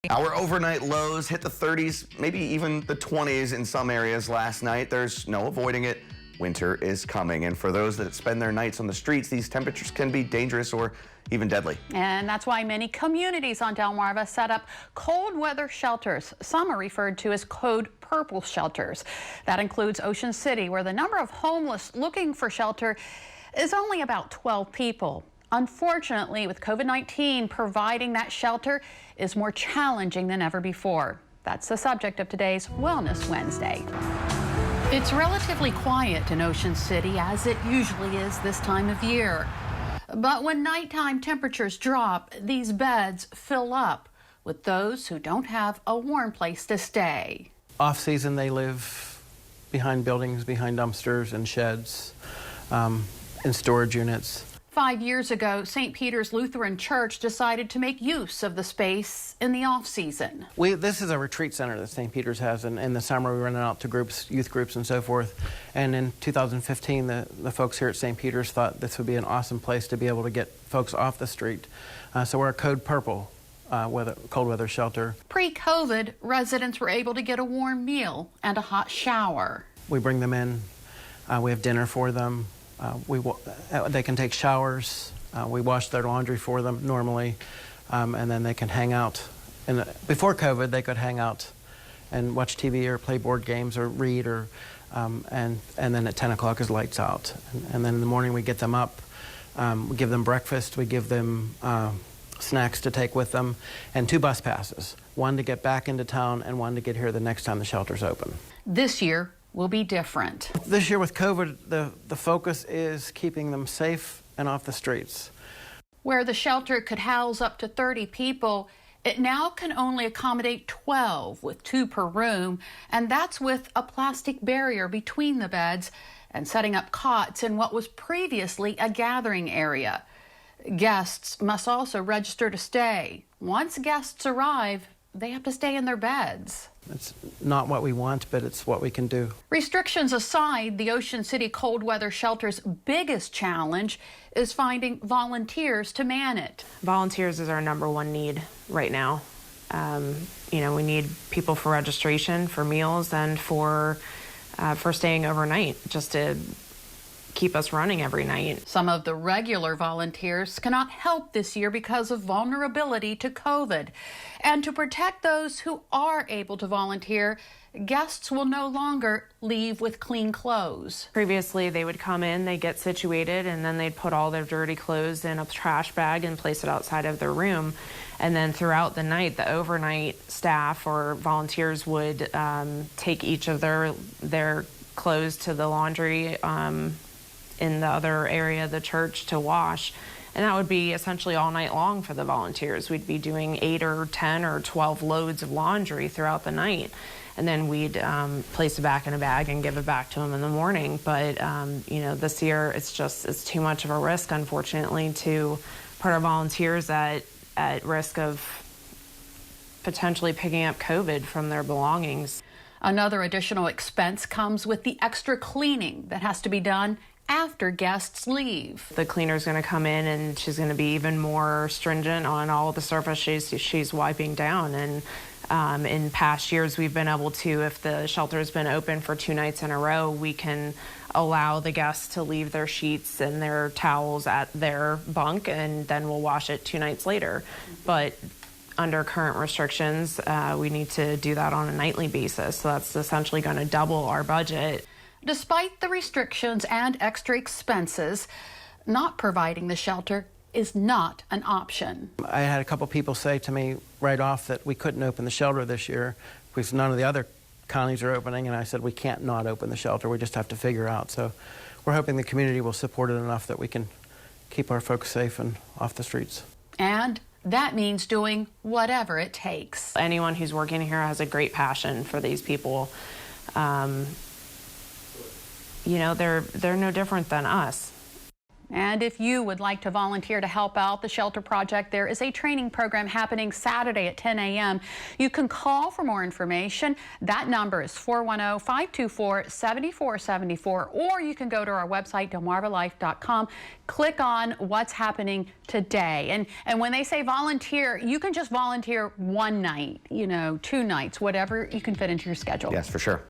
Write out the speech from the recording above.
Our overnight lows hit the 30s, maybe even the 20s in some areas last night. There's no avoiding it. Winter is coming, and for those that spend their nights on the streets, these temperatures can be dangerous or even deadly. And that's why many communities on Delmarva set up cold weather shelters. Some are referred to as Code Purple shelters. That includes Ocean City, where the number of homeless looking for shelter is only about 12 people. Unfortunately, with COVID-19, providing that shelter is more challenging than ever before. That's the subject of today's Wellness Wednesday. It's relatively quiet in Ocean City, as it usually is this time of year. But when nighttime temperatures drop, these beds fill up with those who don't have a warm place to stay. Off-season, they live behind buildings, behind dumpsters and sheds, in storage units. 5 years ago, St. Peter's Lutheran Church decided to make use of the space in the off-season. This is a retreat center that St. Peter's has, and in the summer we run it out to groups, youth groups and so forth. And in 2015, the folks here at St. Peter's thought this would be an awesome place to be able to get folks off the street. So we're a Code Purple cold weather shelter. Pre-COVID, residents were able to get a warm meal and a hot shower. We bring them in, we have dinner for them. They can take showers. We wash their laundry for them normally, and then they can hang out. And before COVID, they could hang out and watch TV or play board games or read, and then at 10 o'clock is lights out. And then in the morning we get them up, we give them breakfast, we give them snacks to take with them, and 2 bus passes, one to get back into town and one to get here the next time the shelter's open. This year will be different. This year with COVID, the focus is keeping them safe and off the streets. Where the shelter could house up to 30 people, it now can only accommodate 12 with 2 per room, and that's with a plastic barrier between the beds and setting up cots in what was previously a gathering area. Guests must also register to stay. Once guests arrive, they have to stay in their beds. It's not what we want, but it's what we can do. Restrictions aside, the Ocean City Cold Weather Shelter's biggest challenge is finding volunteers to man it. Volunteers is our #1 need right now. We need people for registration, for meals, and for staying overnight, just to keep us running every night. Some of the regular volunteers cannot help this year because of vulnerability to COVID. And to protect those who are able to volunteer, guests will no longer leave with clean clothes. Previously, they would come in, they'd get situated, and then they'd put all their dirty clothes in a trash bag and place it outside of their room. And then throughout the night, the overnight staff or volunteers would take each of their clothes to the laundry in the other area of the church to wash. And that would be essentially all night long for the volunteers. We'd be doing 8 or 10 or 12 loads of laundry throughout the night. And then we'd place it back in a bag and give it back to them in the morning. But, this year it's too much of a risk, unfortunately, to put our volunteers at risk of potentially picking up COVID from their belongings. Another additional expense comes with the extra cleaning that has to be done after guests leave. The cleaner's going to come in and she's going to be even more stringent on all the surface she's wiping down. And in past years, we've been able to, if the shelter's been open for 2 nights in a row, we can allow the guests to leave their sheets and their towels at their bunk, and then we'll wash it 2 nights later. But under current restrictions, we need to do that on a nightly basis. So that's essentially going to double our budget. Despite the restrictions and extra expenses, not providing the shelter is not an option. I had a couple people say to me right off that we couldn't open the shelter this year because none of the other counties are opening, and I said we can't not open the shelter, we just have to figure out. So we're hoping the community will support it enough that we can keep our folks safe and off the streets. And that means doing whatever it takes. Anyone who's working here has a great passion for these people. They're no different than us. And if you would like to volunteer to help out the Shelter Project, there is a training program happening Saturday at 10 a.m. You can call for more information. That number is 410-524-7474, or you can go to our website, delmarvalife.com, click on what's happening today. And when they say volunteer, you can just volunteer one night, 2 nights, whatever you can fit into your schedule. Yes, for sure.